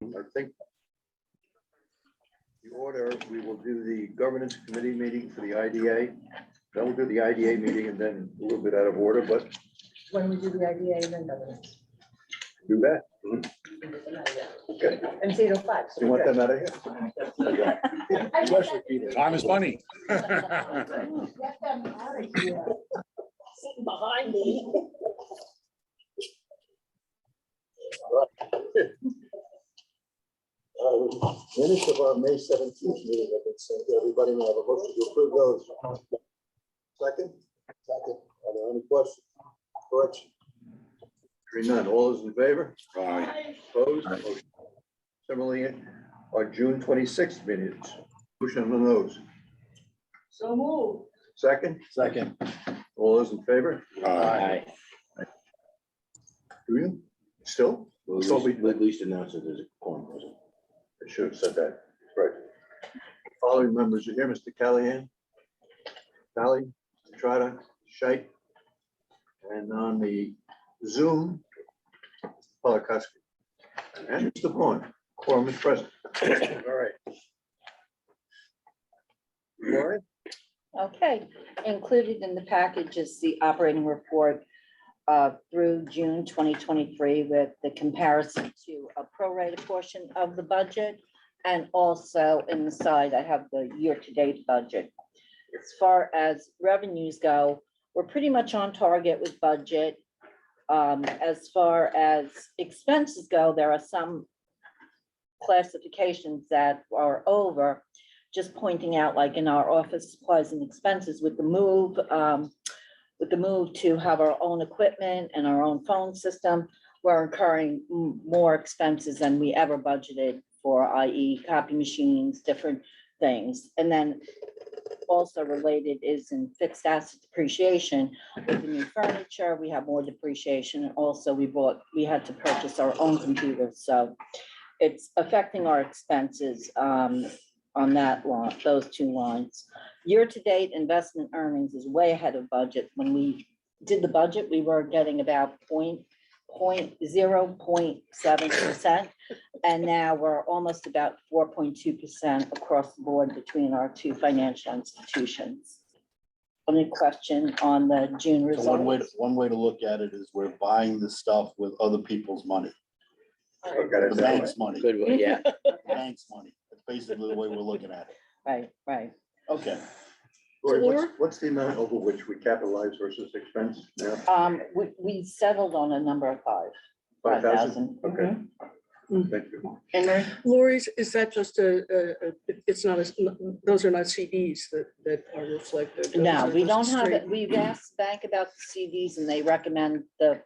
I think the order, we will do the governance committee meeting for the IDA. Then we'll do the IDA meeting and then a little bit out of order, but When we do the IDA, then governance. do that. Okay. And it's 8:05. You want them out of here? Especially Peter. Time is money. Get them out of here. Sitting behind me. Minutes of our May 17th meeting have been sent to everybody. May I have a motion to approve those? Second? Second. Are there any questions? Correction? Hearing none. All those in favor? Aye. Opposed? Motion. Similarly, our June 26th minutes. Motion on those. So move. Second? Second. All those in favor? Aye. Do you? Still? Well, So we- at least announce that there's a quorum present. I should have said that. Right. Following members are here, Mr. Callahan, Valley, Mr. Trotter, Scheit, and on the Zoom, Polakowski. And Mr. Vaughn, quorum is present. All right. Lauren? Okay, included in the package is the operating report through June 2023 with the comparison to a prorated portion of the budget. And also in the side, I have the year-to-date budget. As far as revenues go, we're pretty much on target with budget. As far as expenses go, there are some classifications that are over. Just pointing out, like in our office supplies and expenses with the move to have our own equipment and our own phone system, we're incurring more expenses than we ever budgeted for, i.e. copy machines, different things. And then also related is in fixed asset depreciation. With the new furniture, we have more depreciation. And also we had to purchase our own computers. So it's affecting our expenses on that line, those two lines. Year-to-date investment earnings is way ahead of budget. When we did the budget, we were getting about 0.7%. And now we're almost about 4.2% across the board between our two financial institutions. Any question on the June So results? one way to look at it is we're buying the stuff with other people's money, Look at it the that way. bank's money, Good one, yeah. the bank's money. That's basically the way we're looking at it. Right. Okay. Lori, what's the amount over which we capitalize versus expense now? We settled on a number of 5,000. Okay. Thank you. Henry? Lori's, is that just it's not, those are not CDs that are reflected? Those No, are we just don't have straight- it. We've asked the bank about the CDs and they recommend the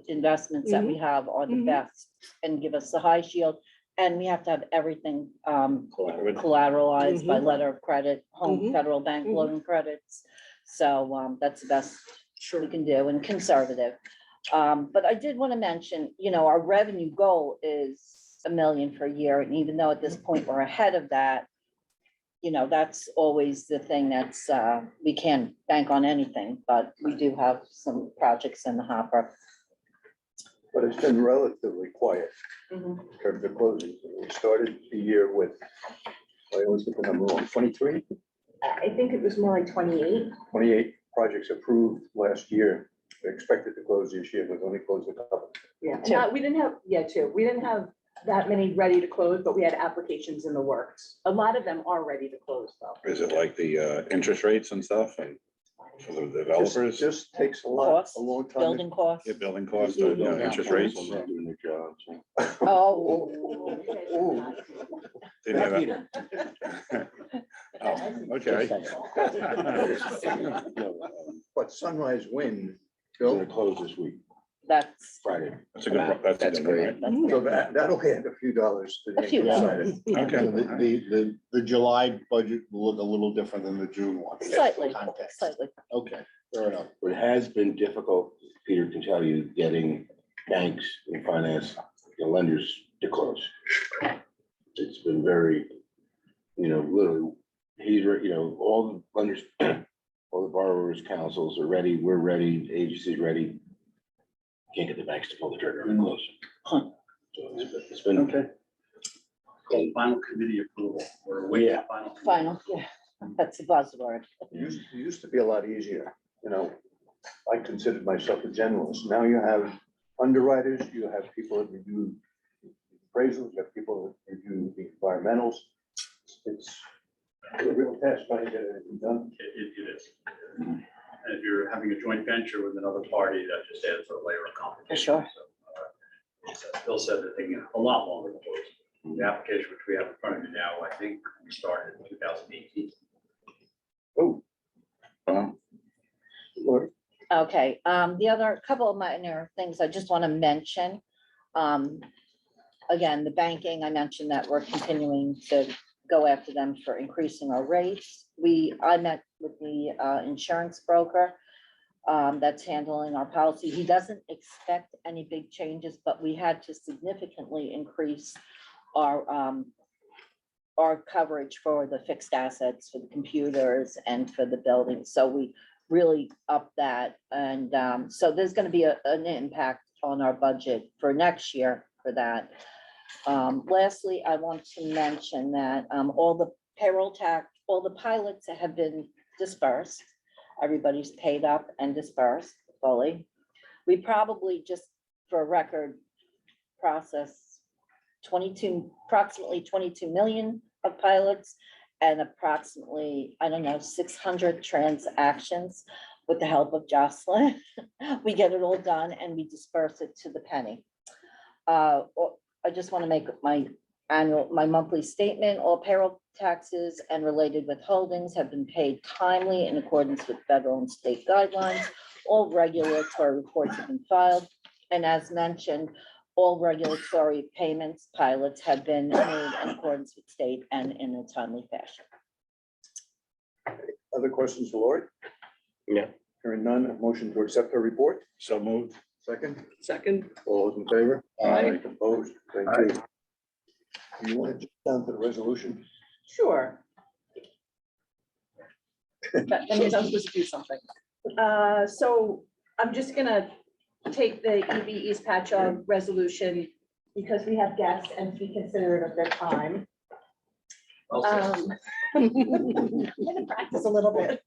investments that we have are the Mhm. best and give us the high shield. And we have to have everything collateralized by Mhm. letter of credit, home Mhm. federal bank Mhm. loan credits. So that's the best we Sure. can do and conservative. But I did want to mention, our revenue goal is 1 million for a year. And even though at this point we're ahead of that, that's always the thing that's, we can't bank on anything, but we do have some projects in the hopper. But it's been relatively quiet Mhm. in terms of closings. We started the year with, I always get the number wrong, 23, I think it was more like 28. 28 projects approved last year. They expected to close this year, but only closed a couple. Yeah, Two. we didn't have, two. We didn't have that many ready to close, but we had applications in the works. A lot of them are ready to close though. Is it like the interest rates and stuff and for the developers? Just takes a Costs, long time. building costs. Yeah, building costs, interest rates. Not doing their job, so. Oh, Didn't have that. Oh, okay. But Sunrise Wind, They're Bill, gonna close this week, that's, Friday. That's a good, that's a good one, right? so that'll add a few dollars to the A few income side. dollars. Okay. So the July budget will look a little different than the June one. Slightly, Context. slightly. Okay, fair enough. But it has been difficult, Peter can tell you, getting banks and finance, the lenders to close. It's been very, literally, all the lenders, all the borrowers, councils are ready, we're ready, the agency's ready. Can't get the banks to pull the trigger and close. Huh. So it's been Okay. called final committee approval. We're awaiting Yeah. final. committee Final, approval. yeah, that's a buzzword. It used to be a lot easier, you know. I considered myself a generalist. Now you have underwriters, you have people that review appraisals, you have people that review the environmentals. It's a real task trying to get everything done. It is. And if you're having a joint venture with another party, that just adds a layer of complication. sure. So, Bill said that taking a lot longer to close. The application which we have in front of you now, I think we started in 2018. Oh, Lord. Okay, the other couple of minor things I just want to mention. Again, the banking, I mentioned that we're continuing to go after them for increasing our rates. I met with the insurance broker that's handling our policy. He doesn't expect any big changes, but we had to significantly increase our coverage for the fixed assets, for the computers and for the buildings. So we really upped that. And so there's going to be an impact on our budget for next year for that. Lastly, I want to mention that all the payroll tax, all the pilots have been dispersed. Everybody's paid up and dispersed fully. We probably, just for a record, process approximately 22 million of pilots and approximately, I don't know, 600 transactions with the help of Jocelyn. We get it all done and we disperse it to the penny. I just want to make my monthly statement. All payroll taxes and related withholdings have been paid timely in accordance with federal and state guidelines. All regulatory reports have been filed. And as mentioned, all regulatory payments, pilots have been made in accordance with state and in a timely fashion. Other questions for Lori? Yeah. Hearing none, a motion to accept her report. So moved. Second, Second, all those in favor? Aye. Opposed? Thank you. You want to jump down to the resolution? Sure. That means I'm supposed to do something. So I'm just gonna take the EV East Patchogue resolution because we have guests and to be considerate of their time. Well said. I'm gonna practice a little bit.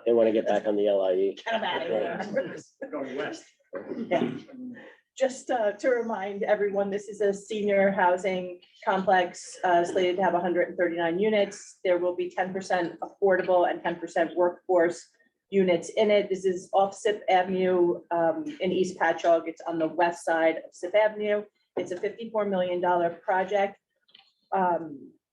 They want to get back on the LIE. Kind of out of here. Going west. Yeah. Just to remind everyone, this is a senior housing complex slated to have 139 units. There will be 10% affordable and 10% workforce units in it. This is off Sip Avenue in East Patchogue. It's on the west side of Sip Avenue. It's a $54 million project.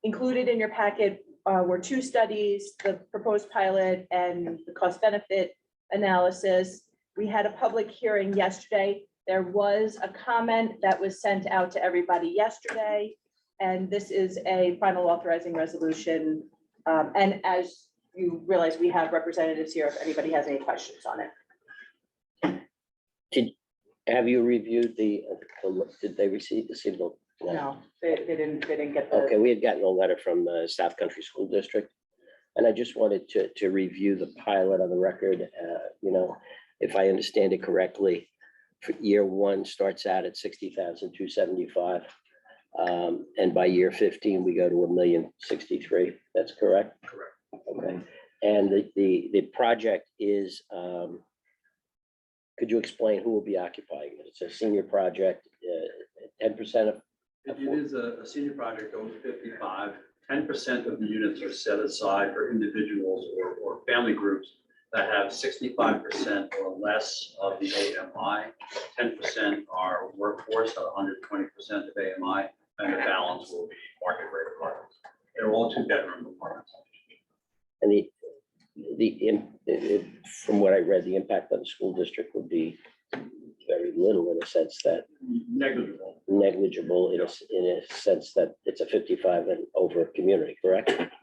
Included in your packet were two studies, the proposed pilot and the cost benefit analysis. We had a public hearing yesterday. There was a comment that was sent out to everybody yesterday, and this is a final authorizing resolution. And as you realize, we have representatives here if anybody has any questions on it. Have you reviewed did they receive the signal? No, they didn't get the. Okay, we had gotten a letter from the South Country School District. And I just wanted to review the pilot on the record. You know, if I understand it correctly, for year one starts out at 60,275. And by year 15, we go to 1,063,000. That's correct? Correct. Okay. And the project is, could you explain who will be occupying it? It's a senior project, 10% of. It is a senior project over 55. 10% of the units are set aside for individuals or family groups that have 65% or less of the AMI. 10% are workforce at 120% of AMI, and the balance will be market rate apartments. They're all 2-bedroom apartments. And from what I read, the impact on the school district would be very little, in a sense that Negligible. negligible, in a sense that it's a 55 and over community, correct? Correct.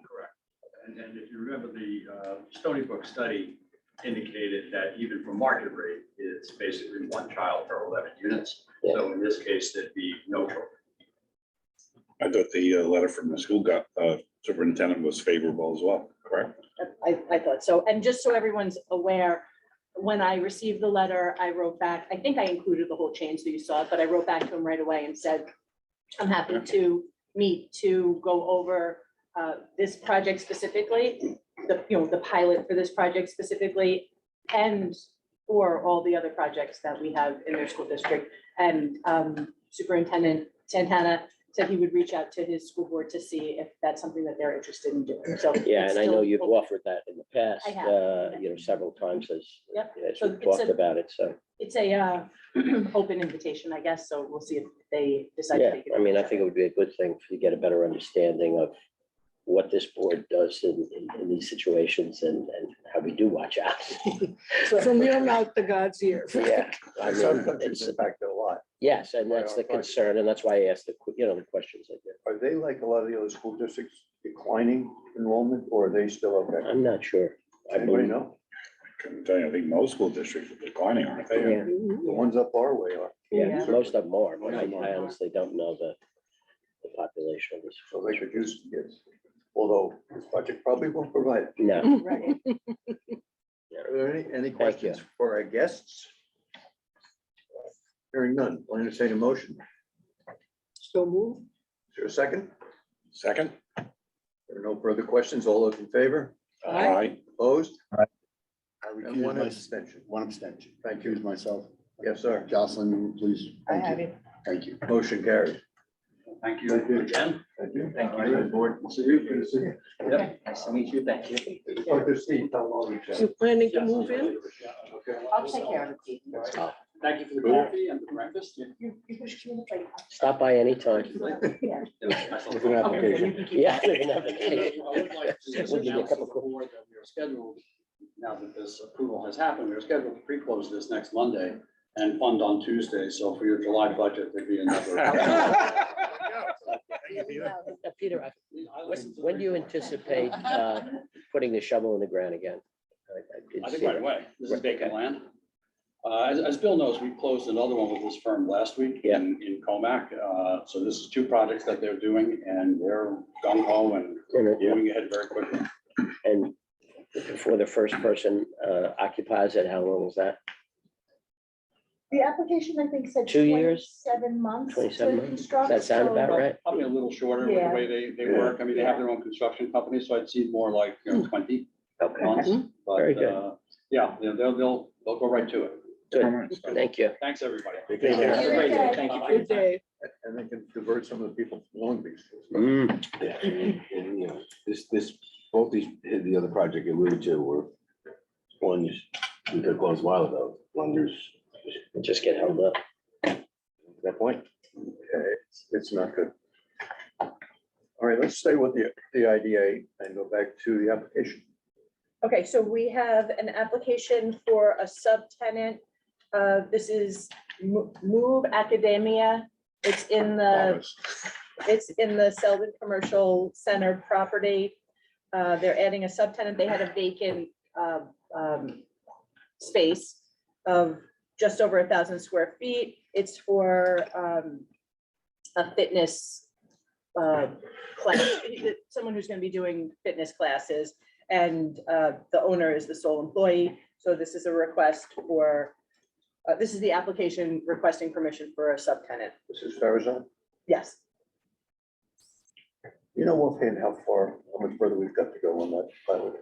And if you remember, the Stony Brook study indicated that even for market rate, it's basically one child per 11 units. Yeah. So in this case, it'd be no children. I thought the letter from the school superintendent was favorable as well, correct? I thought so. And just so everyone's aware, when I received the letter, I wrote back, I think I included the whole chain so you saw it, but I wrote back to him right away and said, I'm happy to meet to go over this project specifically, the pilot for this project specifically, and for all the other projects that we have in their school district. And Superintendent Santana said he would reach out to his school board to see if that's something that they're interested in doing. So Yeah, it's and I know still you've open. offered that in the past, I have. several times Yep. as So we've it's talked a- about it, so. It's a open invitation, I guess, so we'll see if they decide to Yeah, take it. I mean, I think it would be a good thing for you to get a better understanding of what this board does in these situations and how we do watch out. From your mouth to God's ear. Yeah, I Some mean, countries it's, impacted a lot. yes, and that's the concern, and that's why I asked the questions I did. Are they like a lot of the other school districts declining enrollment, or are they still okay? I'm not sure. I Anybody believe, know? Couldn't tell you, I think most school districts are declining, aren't they? yeah, The ones up our way are, yeah, most of them are, but I Most of them are. honestly don't know the population of this. so they could use some kids. Although this budget probably won't provide it. No, Right. Are there any you. questions for our guests? Hearing none, I'll entertain a motion. So move. Is there a second? Second? There are no further questions. All those in favor? Aye. Opposed? I And recuse one my- abstention. One abstention. Thank you. Recuse myself. Yes, sir. Jocelyn, please. I Thank have you. it. Thank you. Motion carries. Thank Thank you. you again. Thank you. Thank you. All right, board. See you. Good to see you. Yep, nice to meet you. Thank you. Good to see you. Tell all each other. You planning to move in? I'll take care of it, Steve. Thank you for the coffee and the breakfast. Stop by anytime. Yeah. With an application. Yeah. I would like to just We'll give you a announce to cup the of board that we are scheduled, now that this approval has happened, we're scheduled to pre-close this next Monday and fund on Tuesday. So for your July budget, there'd be another. Peter, I listened to the when do you report. anticipate putting the shovel in the ground again? did I think see right that. away. This is Right, vacant okay. land. As Bill knows, we closed another one with this firm last week Yeah. in Comac. So this is two projects that they're doing and they're gung ho and moving ahead very quickly. And before the first person occupies it, how long is that? The application, I think, said 2 years? 27 months. 27 to months? construct, Does that sound so- about right? Probably a little shorter with the Yeah. way they work. I mean, they have their own construction company, so I'd see more like, 20 Okay, months. But, Very good. yeah, they'll go right to it. good. Thank you. Thanks, everybody. Take Thank care. you. Have a great day. Thank you. Good day. And they can divert some of the people from Long Beach. Mm, Yeah, and, you know, both the other project you alluded to were ones we could close a while ago. Lenders, just get held up. that point. Okay, it's not good. All right, let's stay with the IDA and go back to the application. Okay, so we have an application for a subtenant. This is Move Academia. It's in the Selden Commercial Center property. They're adding a subtenant. They had a vacant space of just over 1,000 square feet. It's for a fitness class, someone who's going to be doing fitness classes. And the owner is the sole employee. So this is a request for, this is the application requesting permission for a subtenant. This is Farazan. Yes. You know offhand how much further we've got to go on that pilot?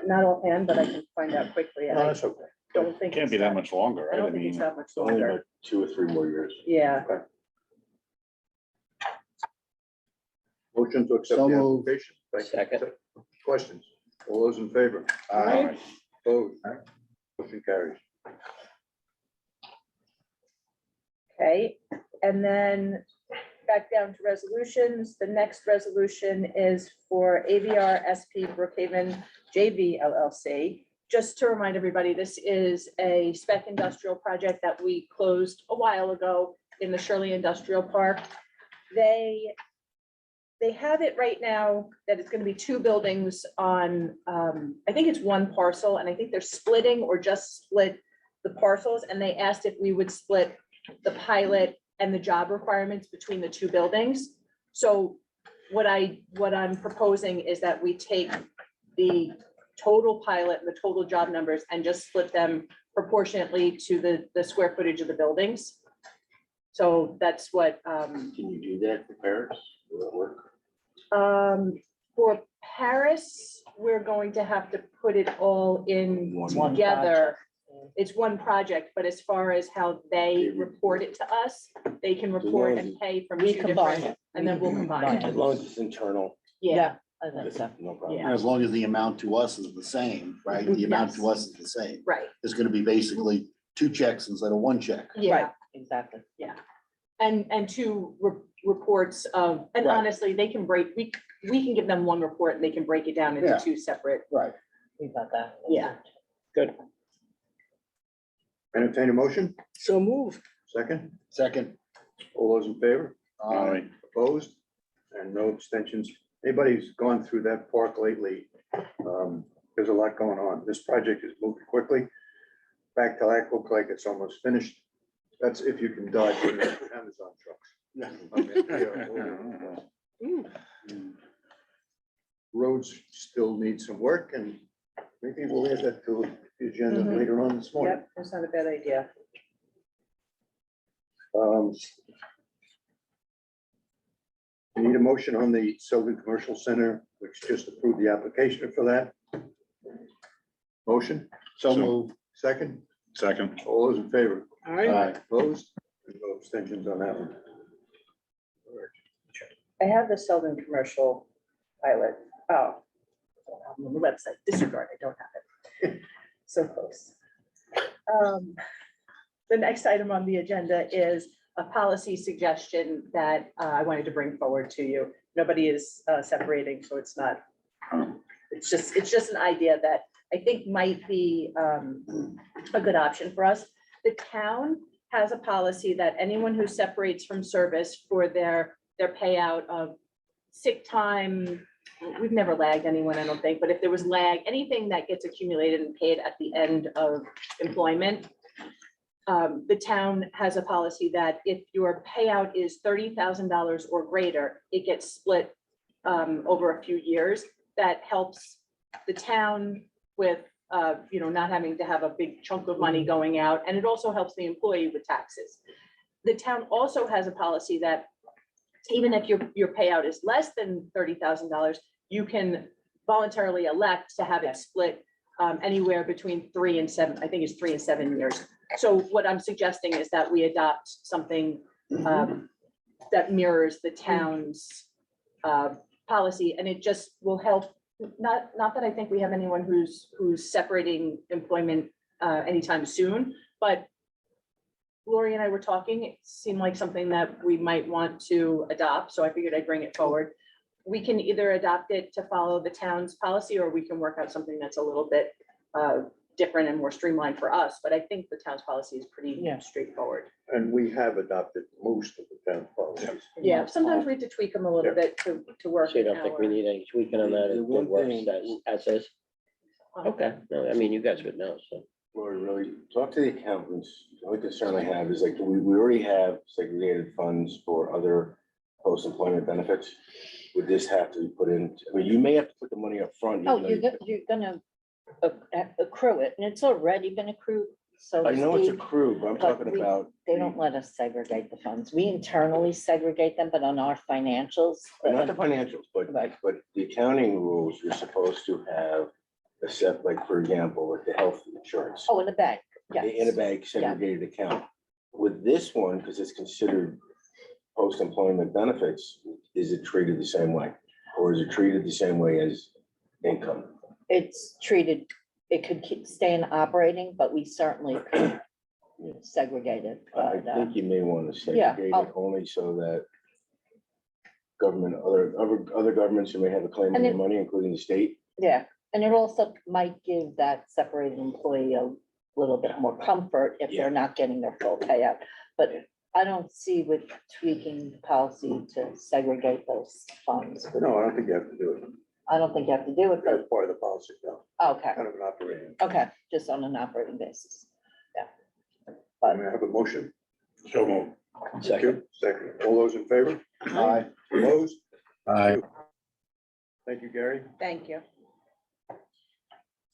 Not offhand, but I can find out quickly. No, I that's okay. don't think. Can't it's be that much longer, I right? I don't think it's mean, that much Only longer. about 2 or 3 more years. Yeah. Motion to accept So the moved. application. Thank you. Second. Questions? All those in favor? Aye. Opposed? Motion carries. Okay, and then back down to resolutions. The next resolution is for AVR SP Brookhaven JV LLC. Just to remind everybody, this is a spec industrial project that we closed a while ago in the Shirley Industrial Park. They have it right now that it's going to be 2 buildings on, I think it's 1 parcel, and I think they're splitting or just split the parcels, and they asked if we would split the pilot and the job requirements between the 2 buildings. So what I'm proposing is that we take the total pilot and the total job numbers and just split them proportionately to the square footage of the buildings. So that's what, Can you do that for Paris? Will it work? for Paris, we're going to have to put it all in One together. It's one project, but as far as how they report it to us, they can report and pay from We two combine different, it. and then we'll combine As it. long as it's internal, Yeah, I think so. no problem. Yeah. As long as the amount to us is the same, right? The amount to us is the same. right, It's gonna be basically 2 checks instead of 1 check. yeah. Right, exactly. And two reports of, and Right. honestly, they can break, we can give them one report and they can break it down into Yeah. 2 separate, Right. We got that. yeah. Good. Entertain a motion, So moved. second, Second. all those in favor? Aye. Opposed? And no abstentions. Anybody who's gone through that park lately, there's a lot going on. This project is moving quickly. Back to that, look like it's almost finished. That's if you can dodge the Amazon trucks. Yeah. I mean, they are over. Roads still need some work, and maybe we'll add that to the agenda Mhm. later on this morning. Yep, that's not a bad idea. We need a motion on the Sylvan Commercial Center, which just approved the application for that. Motion, So move. second, Second. all those in favor? All right. Aye. Opposed? No abstentions on that one. I have the Selden commercial pilot. Oh. On the website, disregard, I don't have it. So close. The next item on the agenda is a policy suggestion that I wanted to bring forward to you. Nobody is separating, so it's not, it's just an idea that I think might be a good option for us. The town has a policy that anyone who separates from service for their payout of sick time, we've never lagged anyone, I don't think, but if there was lag, anything that gets accumulated and paid at the end of employment, the town has a policy that if your payout is $30,000 or greater, it gets split over a few years. That helps the town with, not having to have a big chunk of money going out, and it also helps the employee with taxes. The town also has a policy that even if your payout is less than $30,000, you can voluntarily elect to have it split anywhere between 3 and 7, I think it's 3 and 7 years. So what I'm suggesting is that we adopt something that mirrors the town's policy, and it just will help. Not that I think we have anyone who's separating employment anytime soon, but Lori and I were talking, it seemed like something that we might want to adopt, so I figured I'd bring it forward. We can either adopt it to follow the town's policy, or we can work out something that's a little bit different and more streamlined for us, but I think the town's policy is pretty straightforward. And we have adopted most of the town policies. Yeah, sometimes we have to tweak them a little bit to work. So you don't think we need any tweaking on that? The It one works thing- as is? Okay, no, I mean, you guys would know, so. Lori, really, talk to the accountants. The only concern I have is like, we already have segregated funds for other post-employment benefits. Would this have to be put in? I mean, you may have to put the money up front. Oh, even though you're gonna accrue it, and it's already been accrued, so I to know it's speak. accrued, but I'm but talking we- about. They don't let us segregate the funds. We internally segregate them, but on our financials. Not the financials, Right. but the accounting rules, you're supposed to have a set, like, for example, with the health insurance. Oh, in the bank, In a yes. bank segregated account. With this one, because it's considered post-employment benefits, is it treated the same way? Or is it treated the same way as income? It's treated, it could stay in operating, but we certainly could segregate it. I But, think you may want to yeah, segregate it only so that government, other governments who may have a claim on And their it- money, including the state. yeah, and it also might give that separated employee a little bit more comfort if Yeah. they're not getting their full payout. But I don't see with tweaking the policy to segregate those funds. No, I don't think you have to do it. I don't think you have to do it, That's but, part of the policy, no, okay, kind of an operating. okay, just on an operating basis. I mean, I have a motion. So moved. Thank you. Second, all those in favor? Aye. Opposed? Aye. Thank you, Gary. Thank you.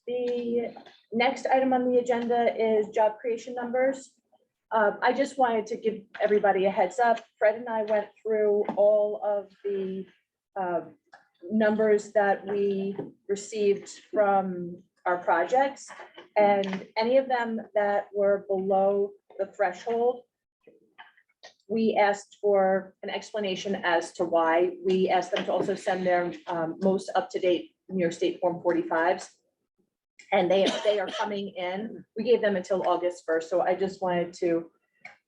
The next item on the agenda is job creation numbers. I just wanted to give everybody a heads up. Fred and I went through all of the numbers that we received from our projects. And any of them that were below the threshold, we asked for an explanation as to why. We asked them to also send their most up-to-date New York State Form 45s. And they are coming in. We gave them until August 1st. So I just wanted to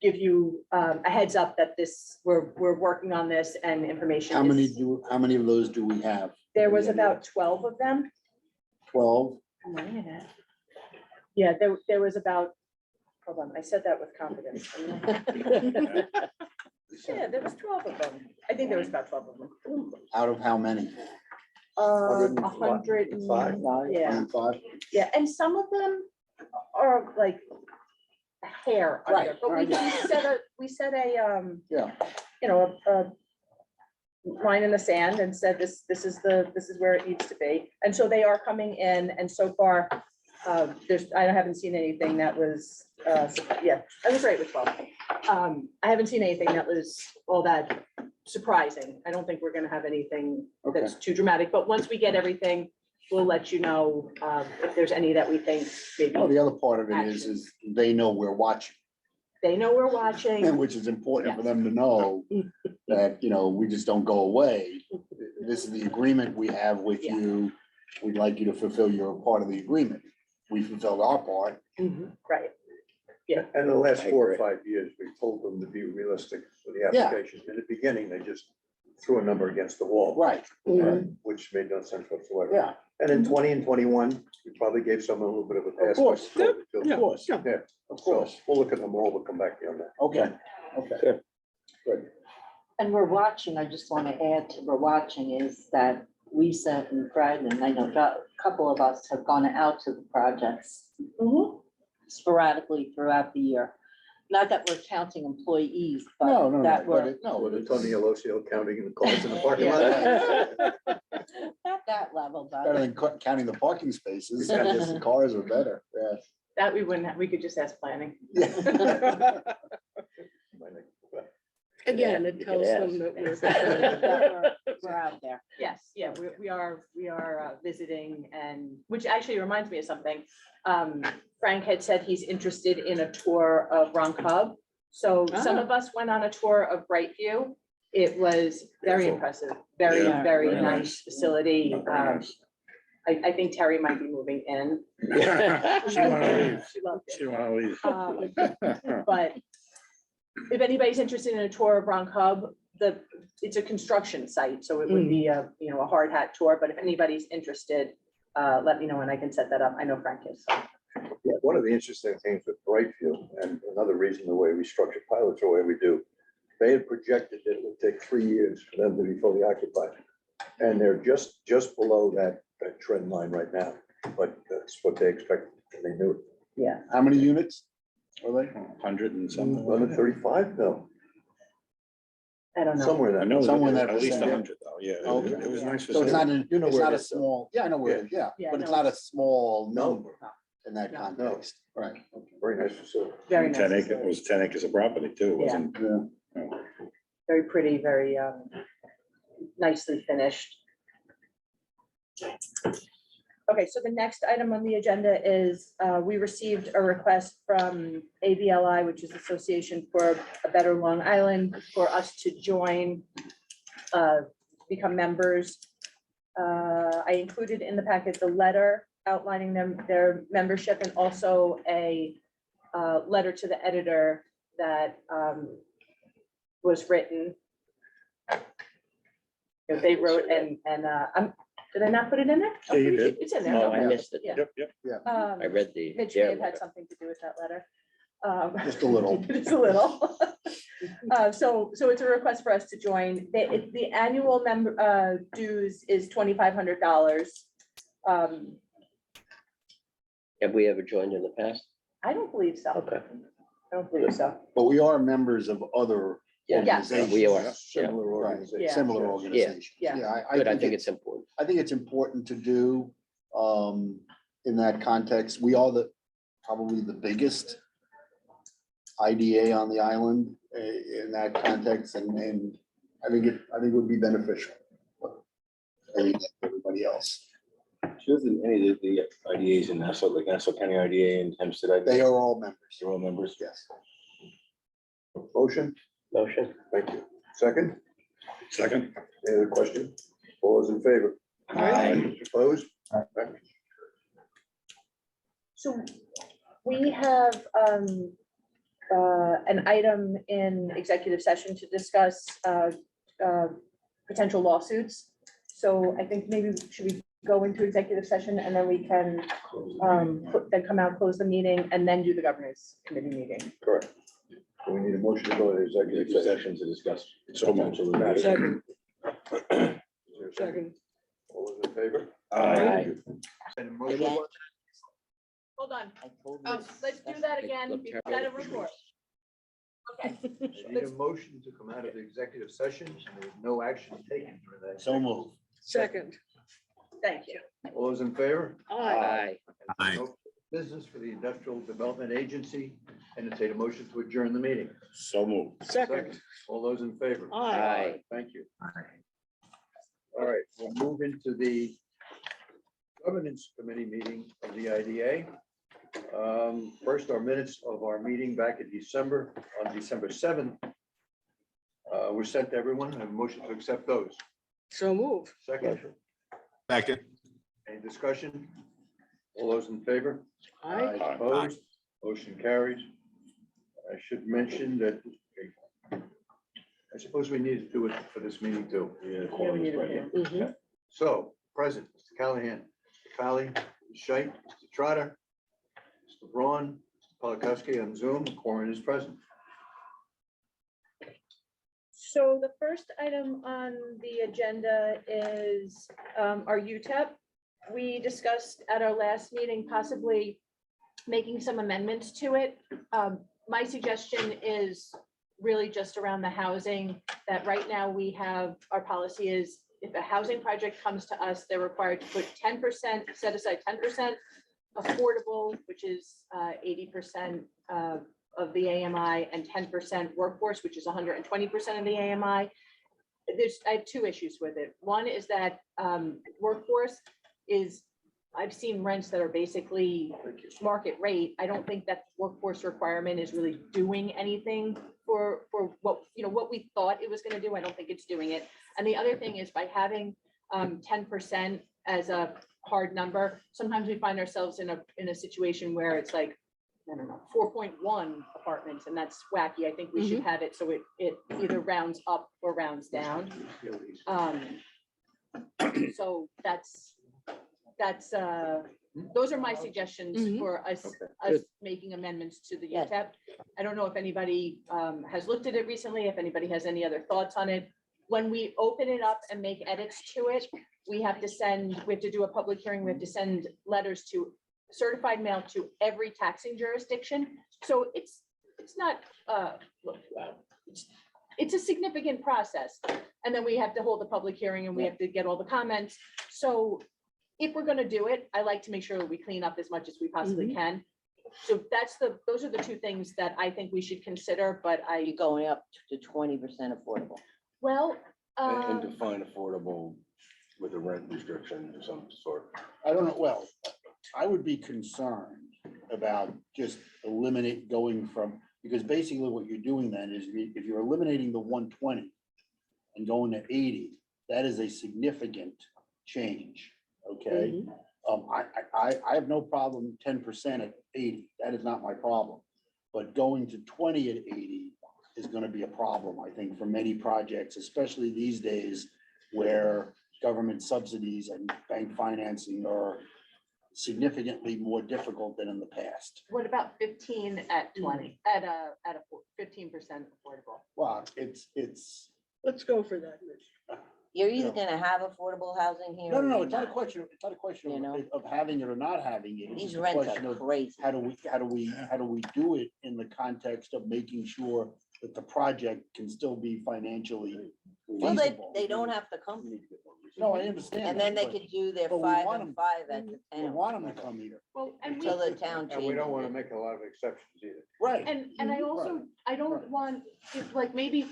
give you a heads up that we're working on this and information. How many is- how many of those do we have? There was about 12 of them. 12? Yeah, there was about, hold on, I said that with confidence. Yeah, there was 12 of them. I think there was about 12 of them. Out of how many? 100 and- 105? Yeah, 105? yeah, and some of them are like a hair under, Right, but we right. set a, Yeah. you know, a line in the sand and said, this is where it needs to be. And so they are coming in, and so far, I haven't seen anything that was, yeah, I was right with 12. I haven't seen anything that was all that surprising. I don't think we're gonna have anything that's too dramatic, but once we get everything, we'll let you know if there's any that we think Oh, maybe the other part of it is they know we're watching, they know we're watching. which is important for them to know that, we just don't go away. This is the agreement we have with Yeah. you. We'd like you to fulfill your part of the agreement. We fulfilled our part. Right, And the last I 4 or agree. 5 years, we told them to be realistic with the Yeah. applications. In the beginning, they just threw a number against the wall. Right. Which made no sense whatsoever. Yeah, And in 20 and 21, we probably gave someone a little bit of a pass. course. Yeah. of course, Yeah, of so course. we'll look at them all, we'll come back to you on that. Okay, okay. Good. And we're watching, I just want to add to we're watching is that Lisa and Fred, and I know a couple of us have gone out to the projects sporadically throughout the year. Not that we're counting employees, No, but no, that no, but we're, it, no, With it's Tony Alosio counting in the cars in the parking lot. not that level, better but than counting the parking spaces. Just the cars are better, yeah. that we wouldn't have, we could just ask planning. Again, it you tells could them that that we're out there. Yes, yeah, we are visiting, and, which actually reminds me of something. Frank had said he's interested in a tour of Hub. So some of us went on a tour of Brightview. It was very Beautiful. impressive, very, Yeah, very very nice nice. facility. Very nice. I think Terry might be moving in. She wanna leave. She loved it. She wanna leave. But if anybody's interested in a tour of Hub, it's a construction site, so it would be a hard hat tour, but if anybody's interested, let me know and I can set that up. I know Frank is. So. Yeah, one of the interesting things with Brightview, and another reason the way we structure pilots the way we do, they had projected that it would take 3 years for them to be fully occupied. And they're just below that trend line right now, but that's what they expected, and they knew it. Yeah. How many units are they? 100 and something. 135? No, I don't know. somewhere in I that. know, Somewhere in that at least vicinity. 100 though, yeah. Okay. It was nice. So it's not, facility. an- You know it's where not it a is, though. small, yeah, I know where, it is, yeah, Yeah, but it's no, not a small No. number in that No. context, right? Very nice facility. Very nice. 10 acres, it facility. was 10 acres of property too, it Yeah. wasn't. Yeah. Very pretty, very nicely finished. Okay, so the next item on the agenda is we received a request from ABLI, which is Association for a Better Long Island, for us to join, become members. I included in the packet the letter outlining their membership, and also a letter to the editor that was written. That they wrote, and did I not put it in there? Yeah, you did. It's in there. No, I okay. missed it. Yeah. Yep. I read the. Mitch their may have had letter. something to do with that letter. Just a little. Just a little. So it's a request for us to join. The annual member dues is $2,500. Have we ever joined in the past? I don't believe so. Okay. I don't believe so. But we are members of other Yeah, organizations. we are. Yeah. Similar Right, organization. Yeah. similar organizations. Yeah. Good, I think it's important. I think it's important to do, in that context. We are probably the biggest IDA on the island in that context, and I think it would be beneficial. I think everybody else, Doesn't any of the IDAs in Nassau, like Nassau County IDA and Hempstead IDA? they are all members. They're all members? Yes. Motion, Motion. thank you. Second, Second. any other question? All those in favor? Aye. Opposed? So we have an item in executive session to discuss potential lawsuits. So I think maybe should we go into executive session and then we can then come out, close the meeting, and then do the governance committee meeting. Correct. So we need a motion to go to executive Executive session. session to discuss. So moved. potential litigation. Second, Is there a second. All those in favor? Aye. And a motion- Again. Hold on, I told oh, you. let's do that again. We've got a report. Okay, I need a motion to come out of the executive session, and there's no action taken for that. So move. Second. thank you. All those in favor? Aye. Aye. No Business for the Industrial Development Agency, entertain a motion to adjourn the meeting. So moved. Second. All those in favor? Aye. Thank you. All right, we'll move into the Governance Committee meeting of the IDA. First, our minutes of our meeting back in December, on December 7th, were sent to everyone. I have a motion to accept those. So move. Second, Second. any discussion? All those in favor? Aye. Opposed? Motion carries. I should mention that I suppose we need to do it for this meeting too. Yeah, Yeah, we need it. Mhm. So, present, Mr. Callahan, Mr. Fowley, Mr. Scheit, Mr. Trotter, Mr. Braun, Mr. Polakowski on Zoom, quorum is present. So the first item on the agenda is our UTEP. We discussed at our last meeting possibly making some amendments to it. My suggestion is really just around the housing, that right now we have, our policy is if a housing project comes to us, they're required to put 10%, set aside 10% affordable, which is 80% of the AMI, and 10% workforce, which is 120% of the AMI. I have two issues with it. One is that workforce is, I've seen rents that are basically market rate. I don't think that workforce requirement is really doing anything for what, what we thought it was going to do. I don't think it's doing it. And the other thing is by having 10% as a hard number, sometimes we find ourselves in a situation where it's like, I don't know, 4.1 apartments, and that's wacky. I think we should have it so it either rounds up or rounds down. So those are my suggestions Mhm. for us Good. making amendments to the Yes. UTEP. I don't know if anybody has looked at it recently, if anybody has any other thoughts on it. When we open it up and make edits to it, we have to do a public hearing, we have to send letters to certified mail to every taxing jurisdiction. So it's not, it's a significant process. And then we have to hold a public hearing and we have to get all the comments. So if we're gonna do it, I like to make sure that we clean up as much as we possibly can. So those are the two things that I think we should consider, but You're going up to 20% affordable. well, And define affordable with a rent restriction of some sort. I don't know, well, I would be concerned about just going from, because basically what you're doing then is if you're eliminating the 120 and going to 80, that is a significant change, okay? I have no problem 10% at 80, that is not my problem. But going to 20 at 80 is gonna be a problem, I think, for many projects, especially these days where government subsidies and bank financing are significantly more difficult than in the past. what about 15 at 20, at a 15% affordable? Well, it's, Let's go for that, Rich. You're either Yeah. gonna have affordable housing here. no, or no, you're it's not a question, You know? of having it or not having it. It's These just a rents question are of crazy. how do we do it in the context of making sure that the project can still be financially Well, feasible? they don't have to come. No, I understand. And then that, they but could do their but we 5 want and them- 5 at the We town want them to come here. Well, and we, until the town And we don't want to changes. make a lot of exceptions either. Right. And I also, I don't want, if, like, maybe,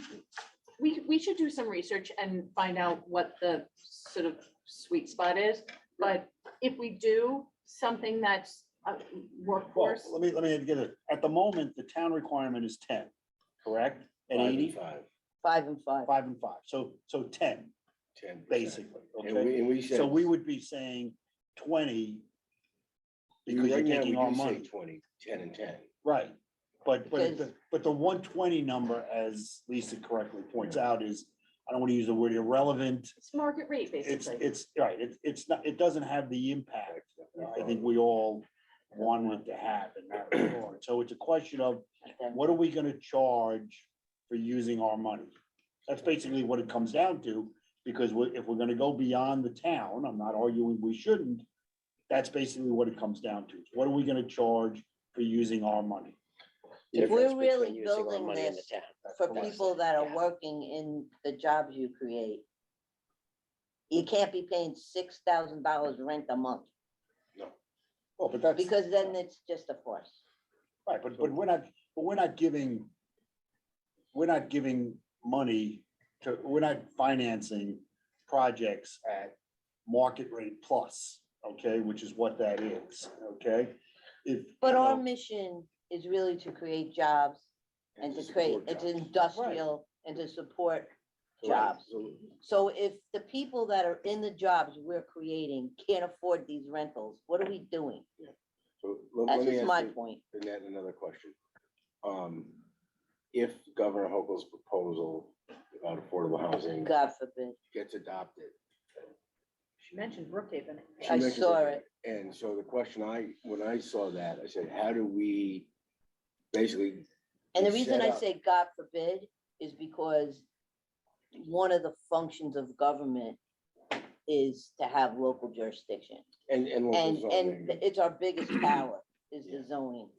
we should do some research and find out what the sort of sweet spot is. But if we do something that's Well, workforce, let me get it. At the moment, the town requirement is 10, correct? At 5 and 80, 5, 5 and 5. 5 and 5. So 10, 10%. basically, And okay? we said. So we would be saying 20 because you're Right now, taking we our do say money. 20, 10 and 10. Right. But Because- the 120 number, as Lisa correctly points out, is, I don't want to use the word irrelevant. it's market rate, It's, basically. it's, right, it's not, it doesn't have the impact I think we all wanted to have in that regard. So it's a question of, what are we gonna charge for using our money? That's basically what it comes down to, because if we're gonna go beyond the town, I'm not arguing we shouldn't. That's basically what it comes down to. What are we gonna charge for using our money? If Difference we're really between using our building money in the this town. for Correct. people that are Yeah. working in the jobs you create, you can't be paying $6,000 rent a month, Well, but that's. because then it's just a farce. Right, but we're not giving money to, we're not financing projects at market rate plus, okay, which is what that is, okay? If, But you our know, mission is really to create jobs and to create, support it's jobs. industrial and to support jobs. So So if the people that are in the jobs we're creating can't afford these rentals, what are we doing? let That's me just ask my you, point. Annette, another question. If Governor Hochul's proposal about affordable housing God forbid. gets adopted. she mentioned Brookhaven. she I mentioned saw that, And so the question when I saw that, I said, how do we basically, And the we reason set I up- say God forbid is because one of the functions of government is to have local jurisdiction. and local And zoning, it's our biggest power is Yeah. the zoning.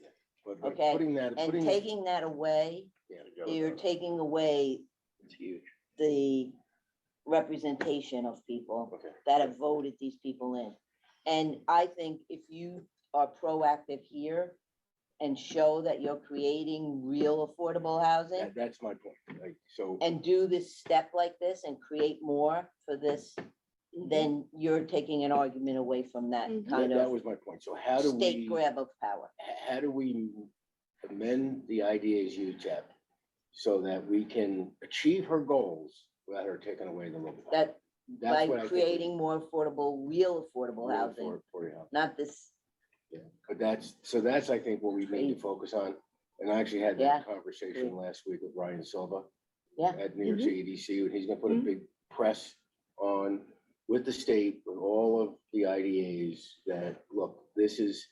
but okay, putting that, And putting. taking that away, Yeah, to go you're with that. taking away It's huge. the representation of people Okay. that have voted these people in. And I think if you are proactive here and show that you're creating real affordable housing That's my point. Like, so. and do this step like this and create more for this, then you're taking an argument away from that Mhm. kind That of was my point. So how do state we, grab of power. how do we amend the IDA's UTEP so that we can achieve her goals without her taking away the local? power? That That's by what I think we- creating more affordable, real affordable Real housing, housing. not this. Yeah, but that's, I think, what we need to focus on. And I actually had Yeah. that conversation last week with Ryan Silva. Yeah. At New York City EDC, and he's gonna put a big press on with the state, with all of the IDAs that, look, this is,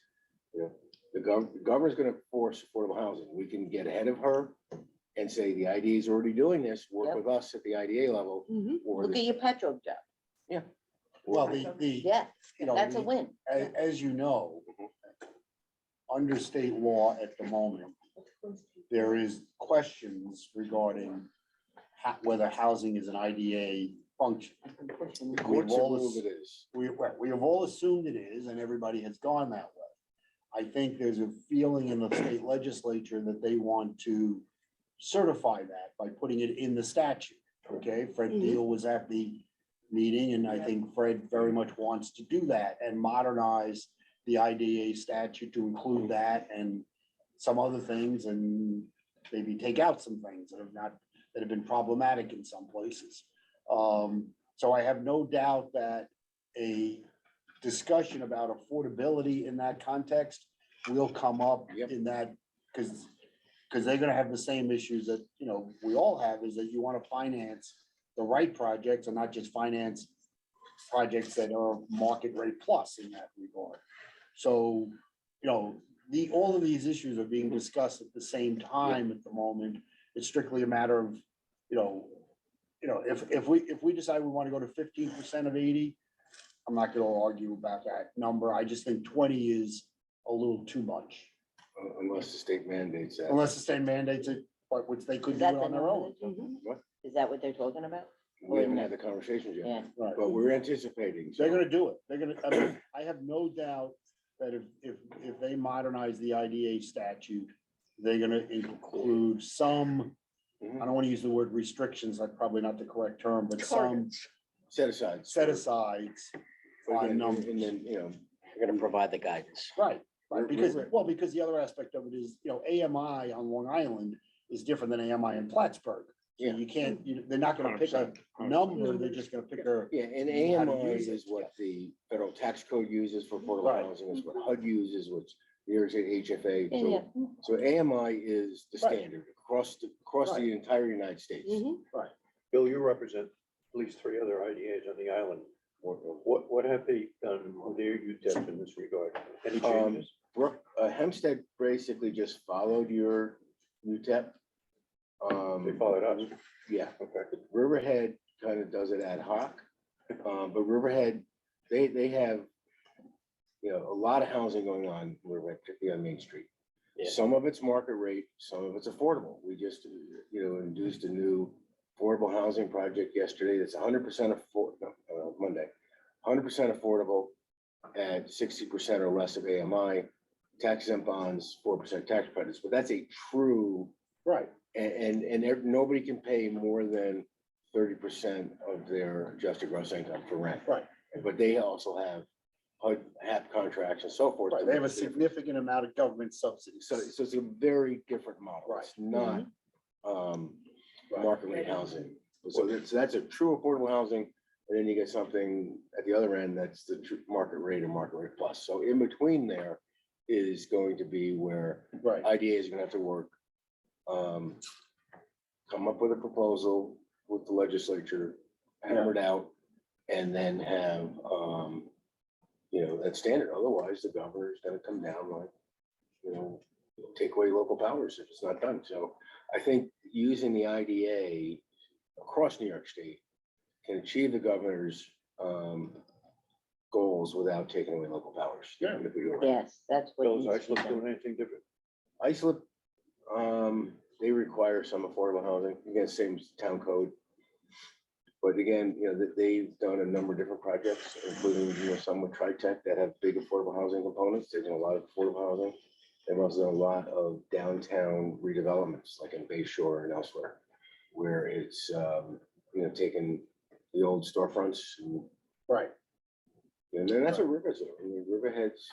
the governor's gonna force affordable housing. We can get ahead of her and say, the IDA is already doing this, work Yep. with us at the IDA level. Mhm. Or Look at your Petro job. well, the, Yeah, you know, that's a the- win. as you know, under state law at the moment, there is questions regarding whether housing is an IDA function. The We've courts have all ruled ass- it is. we have all assumed it is, and everybody has gone that way. I think there's a feeling in the state legislature that they want to certify that by putting it in the statute, okay? Fred Mhm. Deal was at the meeting, and I think Fred very much wants to do that and modernize the IDA statute to include that and some other things, and maybe take out some things that have been problematic in some places. So I have no doubt that a discussion about affordability in that context will come up Yep. in that, because they're gonna have the same issues that, we all have, is that you want to finance the right projects and not just finance projects that are market rate plus in that regard. So, all of these issues are being discussed at the same time at the moment. It's strictly a matter of, if we decide we want to go to 15% of 80, I'm not gonna argue about that number. I just think 20 is a little too much. Unless the state mandates that. Unless the state mandates it, but which they could Is do that it the on their number own. they're talking What? about? Is that what they're talking about? We haven't had the conversations yet, Yeah, Right. but we're anticipating. so- They're gonna do it. They're gonna, I mean, I have no doubt that if they modernize the IDA statute, they're gonna include some, I don't wanna use the word restrictions, that's probably not the correct term, but some Set aside. set asides But on again, numbers. and then, You're gonna provide the guidance. Right, right, because, Right. well, because the other aspect of it is, AMI on Long Island is different than AMI in Plattsburgh. So Yeah. you can't, they're not gonna pick a 100%. number, they're just gonna pick a, yeah, and How to AMI use it. is what the federal tax code uses for affordable Right. housing, is what HUD uses, which New York State HFA. yeah, So AMI is the Right. standard across the Right. entire United States. Bill, you represent at least 3 other IDAs on the island. What have they done on their UTEP in this regard? Any changes? Hempstead basically just followed your UTEP. They followed us. Yeah, Okay. Riverhead kind of does it ad hoc, but Riverhead, they have, a lot of housing going on, in Riverhead, particularly on Main Street. Yeah. Some of it's market rate, some of it's affordable. We just, induced a new affordable housing project yesterday that's 100% Monday, 100% affordable at 60% or less of AMI, tax exempt bonds, 4% tax credits, but that's a true, right, nobody can pay more than 30% of their adjusted gross income for rent. right, But they also have HAP contracts and so forth. right. They have a significant amount of government subsidies. So it's a very different model. Right. It's not Right. market rate housing. So that's a true affordable housing. And then you get something at the other end that's the true market rate or market rate plus. So in between there is going to be where Right, IDA is gonna have to work. Come up with a proposal with the legislature, hammer it out, and then have, that standard. Otherwise, the governor is gonna come down like, take away local powers if it's not done. So I think using the IDA across New York State can achieve the governor's goals without taking away local powers. Yeah. If we do it right. yes, that's what. Bill, is needs to be Islip done. doing anything different? Islip, they require some affordable housing, again, same as town code. But again, they've done a number of different projects, including, some with Tritech that have big affordable housing components. They've done a lot of affordable housing. They've also done a lot of downtown redevelopments, like in Bay Shore and elsewhere, where it's, taking the old storefronts right. and then that's what Riverhead's doing. I mean, Riverhead's,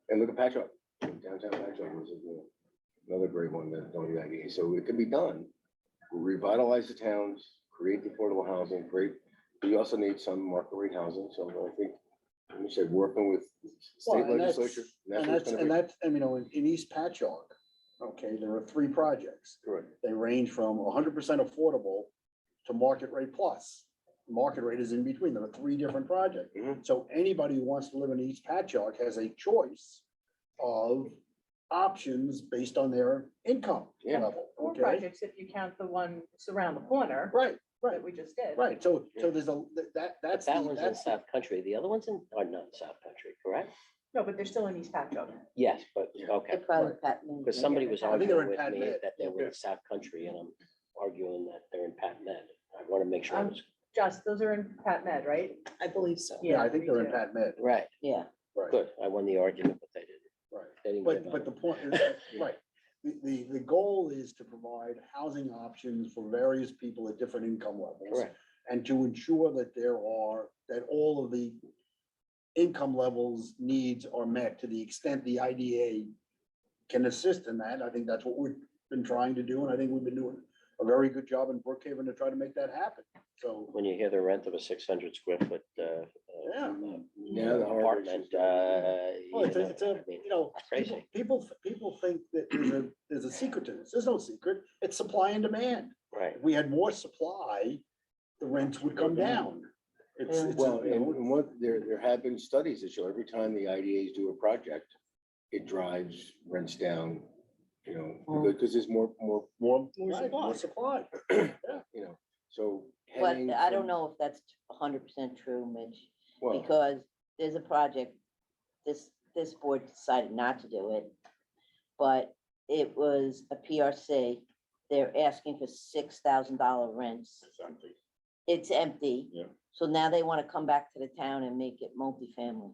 and look at Patchogue, downtown Patchogue was another great one that don't do IDA. So it can be done. Revitalize the towns, create the affordable housing, but you also need some market rate housing. So I think, like you said, working with Well, state and that's- legislature. And that's, in East Patchogue, okay, there are 3 projects. Correct. They range from 100% affordable to market rate plus. Market rate is in between. There are 3 different projects. Mhm. So anybody who wants to live in East Patchogue has a choice of options based on their income Yeah. level, Four okay? projects if you count the one that's around the corner Right, that we just did. right. So there's But that's that one's in that's the- South Country. The other ones are not in South Country, correct? No, but they're still in East Patchogue. Yes, but, Yeah. They're okay. probably patented. Because somebody was I think they're arguing in with Pat me Med. that they were in South Country, and I'm arguing that they're in Pat Med. I want to make sure. Um, Just, those are in Pat Med, right? I believe so. Yeah, I think me they're in too. Pat Med. Right, Yeah, Right, good. I won the argument, but they didn't. right. They didn't But, give but up. the point is, right, the goal is to provide housing options for various people at different income levels. Correct. And to ensure that that all of the income levels needs are met to the extent the IDA can assist in that. I think that's what we've been trying to do, and I think we've been doing a very good job in Brookhaven to try to make that happen. So, When you hear the rent of a 600 square foot yeah. Yeah, the apartment, Well, it's a, I mean, people, crazy. people think that there's a secret to this. There's no secret. It's supply and demand. right. If we had more supply, the rents would come down. It's, Well, and what, there have been studies that show every time the IDAs do a project, it drives rents down, because there's more, more supply. more supply. so. but heading I don't from- know if that's 100% true, Mitch, Well, because there's a project, this board decided not to do it, but it was a PRC. They're asking for $6,000 rents it's empty. Yeah. So now they want to come back to the town and make it multifamily.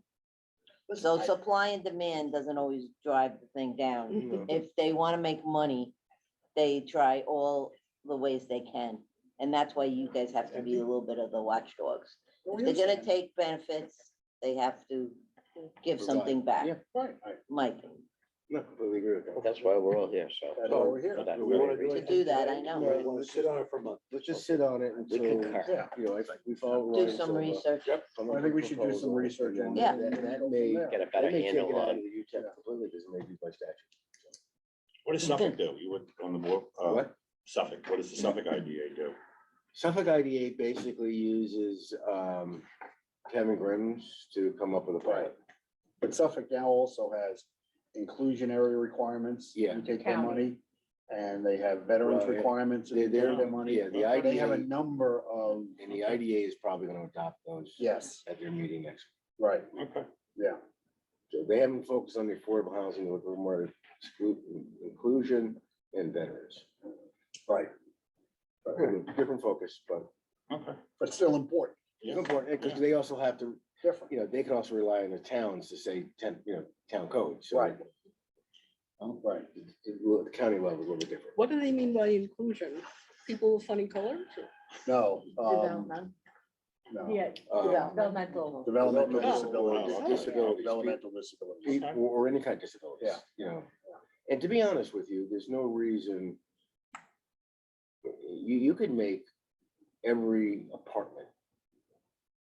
So supply and demand doesn't always drive the thing down. No. If they want to make money, they try all the ways they can. And that's why you guys have to be a little bit of the watchdogs. If they're gonna take benefits, they have to give something back. Yeah. Right. Mike, No, completely agree with that. That's why we're all here, so. That's why we're here. for that Do we wanna very do to reason. do that, I know. Right. Let's sit on it for a month. Let's just sit on it We until, concur. you know, if we follow. Do Ryan's some over, research. come up I think we with a should do some proposal, research and on Yeah. that may, Get a that better may take handle it out on. of the UTEP completely, because it may be by statute. What does Suffolk do? You went on the board, What? Suffolk, what does the Suffolk IDA do? Suffolk IDA basically uses, Kevin Grimm's to come up with a plan. But Suffolk now also has inclusionary requirements. Yeah. You take their County. money, and they have veterans Well, yeah. requirements. if They're- you take they're- their money. yeah, the They have a IDA number of, And the IDA is probably gonna adopt those. yes, At their meeting next right, Okay. yeah. So they haven't focused on the affordable housing, with more inclusion and veterans. Right. Different focus, but Okay. But still important, Yeah. important, because they also have to, different. you know, they can also rely on the towns to say town code, so. Right. Right. The county level is a little bit different. What do they mean by inclusion? People with funny colors? No, Development. no. Yeah, developmental. Developmental Oh, disabilities. wow. Disabilities. Developmental disabilities. People, or any kind of disabilities. Yeah. You know, and to be honest with you, there's no reason. You could make every apartment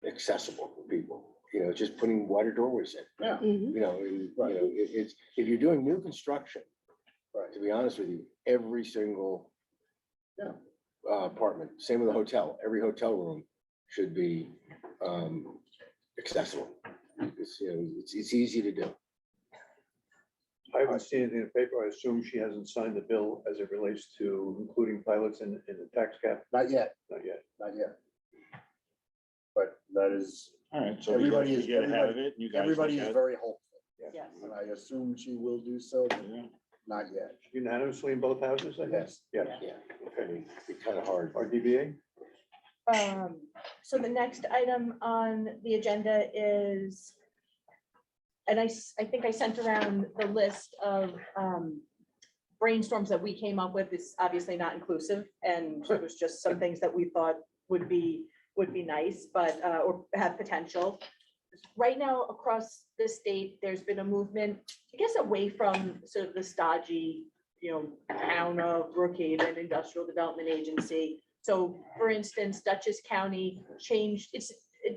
accessible for people, you know, just putting wider doorways in. Yeah. Mhm. You know, and, you Right. know, it's, if you're doing new construction, Right. to be honest with you, every single. Yeah. Apartment, same with the hotel, every hotel room should be, accessible. It's, you know, it's easy to do. I haven't seen anything in the paper. I assume she hasn't signed the bill as it relates to including pilots in the tax cap. Not yet, Not yet. not yet. But that is, All right, so we Everybody get is- get ahead of it. You guys everybody look is at it. very hopeful, Yes. and I assume she will do so, but Yeah. not yet. Unanimously in both houses, I guess? Yes. Yeah, I mean, it's kind of hard. RDBA? So the next item on the agenda is, and I think I sent around the list of brainstorms that we came up with. It's obviously not inclusive, and it was just some things that we thought would be nice, but, or have potential. Right now, across the state, there's been a movement, I guess, away from sort of the stodgy, town of Brookhaven Industrial Development Agency. So for instance, Dutchess County changed, it's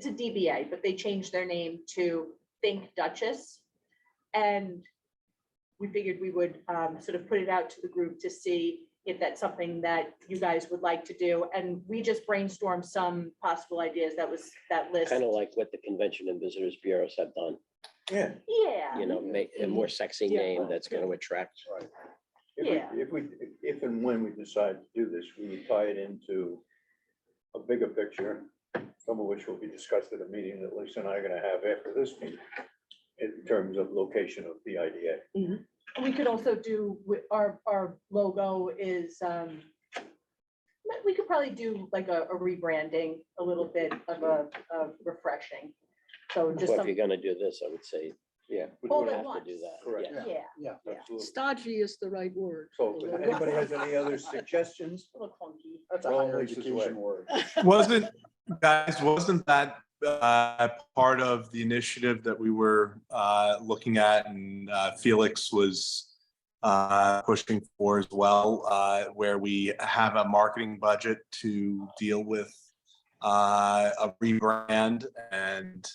a DBA, but they changed their name to Think Dutchess. And we figured we would sort of put it out to the group to see if that's something that you guys would like to do. And we just brainstormed some possible ideas. That was that list. Kind of like what the Convention and Visitors Bureaus have done, Yeah. Yeah. you know, make a more sexy Yeah. name that's going to attract. Right. Yeah. If and when we decide to do this, we would tie it into a bigger picture, some of which will be discussed at a meeting that Lisa and I are gonna have after this meeting, in terms of location of the IDA. We could also do, our logo is, we could probably do like a rebranding, a little bit of refreshing. So just Well, if some, you're going to do this, I would say Yeah. we All would at have to once. do that. Correct. Yeah. yeah, Yeah, Absolutely. Stodgy is the right word. So if anybody has any other suggestions? a little clunky. that's a Well, higher Lisa's education way. word. Wasn't that part of the initiative that we were looking at and Felix was pushing for as well, where we have a marketing budget to deal with a rebrand and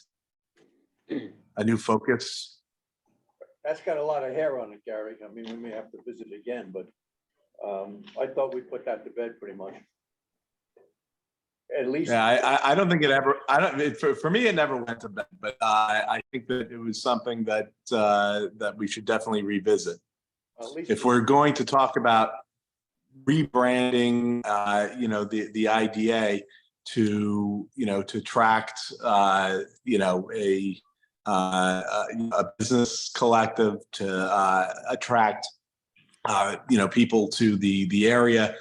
a new focus? That's got a lot of hair on it, Gary. I mean, we may have to visit again, but I thought we put that to bed pretty much. At least. Yeah, I don't think it ever, for me, it never went to bed, but I think that it was something that that we should definitely revisit. At least. If we're going to talk about rebranding, the IDA to, to attract, a business collective, to attract, people to the area,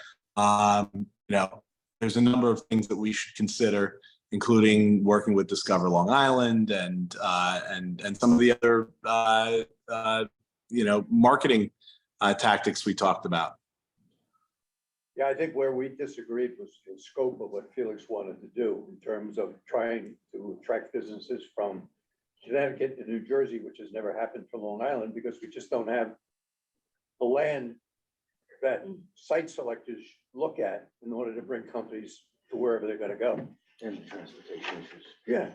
there's a number of things that we should consider, including working with Discover Long Island and some of the other marketing tactics we talked about. Yeah, I think where we disagreed was the scope of what Felix wanted to do in terms of trying to attract businesses from Connecticut to New Jersey, which has never happened for Long Island because we just don't have the land that site selectors look at in order to bring companies to wherever they're gonna go. And the transportation issues. Yeah.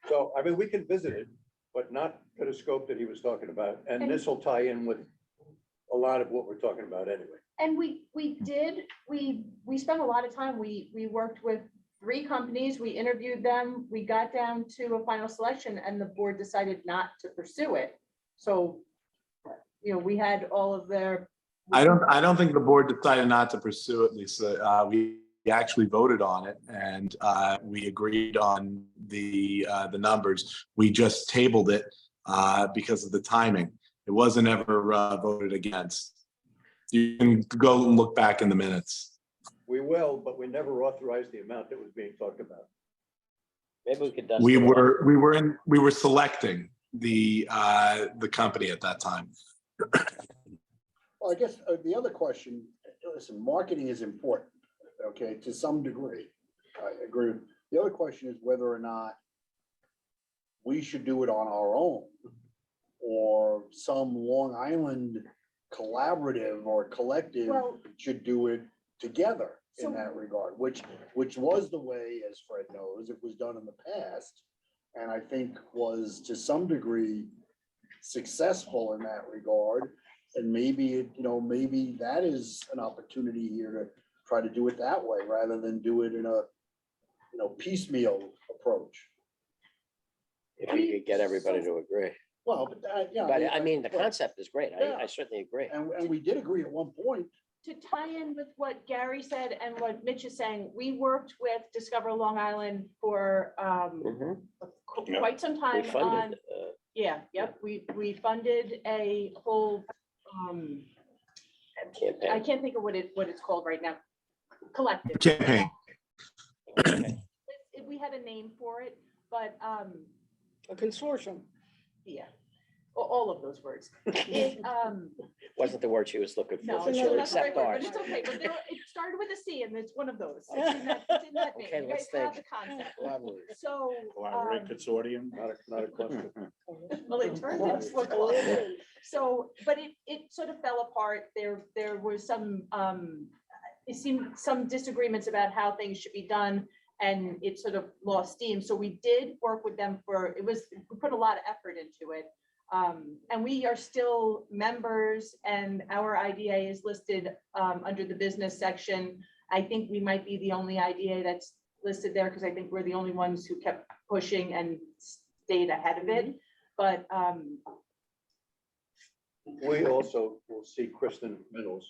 So, I mean, we can visit it, but not to the scope that he was talking about. And this will tie in with a lot of what we're talking about anyway. And we spent a lot of time, we worked with 3 companies, we interviewed them, we got down to a final selection and the board decided not to pursue it. So, we had all of their. I don't think the board decided not to pursue it, Lisa. We actually voted on it and we agreed on the numbers. We just tabled it because of the timing. It wasn't ever voted against. You can go and look back in the minutes. We will, but we never authorized the amount that was being talked about. Maybe we could. dust We it off. were selecting the company at that time. Well, I guess the other question, listen, marketing is important, okay, to some degree. I agree. The other question is whether or not we should do it on our own or some Long Island collaborative or collective Well- should do it together So- in that regard, which was the way, as Fred knows, it was done in the past. And I think was to some degree successful in that regard. And maybe maybe that is an opportunity here to try to do it that way rather than do it in a, piecemeal approach. If we could get everybody to agree. Well, but yeah. But I mean, the well, concept is great. Yeah. I certainly agree. And we did agree at one point. To tie in with what Gary said and what Mitch is saying, we worked with Discover Long Island for Mhm. quite some We time on, funded, we funded a whole, I campaign. can't think of what it's called right now. Collective. Campaign. We had a name for it, but A consortium. yeah, all of those words. It, Wasn't the word she was looking for, no, but it's she'll that's the right accept word, ours. but it's okay, but it started with a C and it's one of those. It's in that name. Okay, You let's guys have think. the concept. Collaborate. So, Collaborate consortium. Not a cluster. well, it turned into a cluster. So, but it sort of fell apart. There was some, it seemed some disagreements about how things should be done and it sort of lost steam. So we did work with them we put a lot of effort into it. And we are still members and our IDA is listed under the business section. I think we might be the only IDA that's listed there because I think we're the only ones who kept pushing and stayed ahead of it. But We also will see Kristen Middles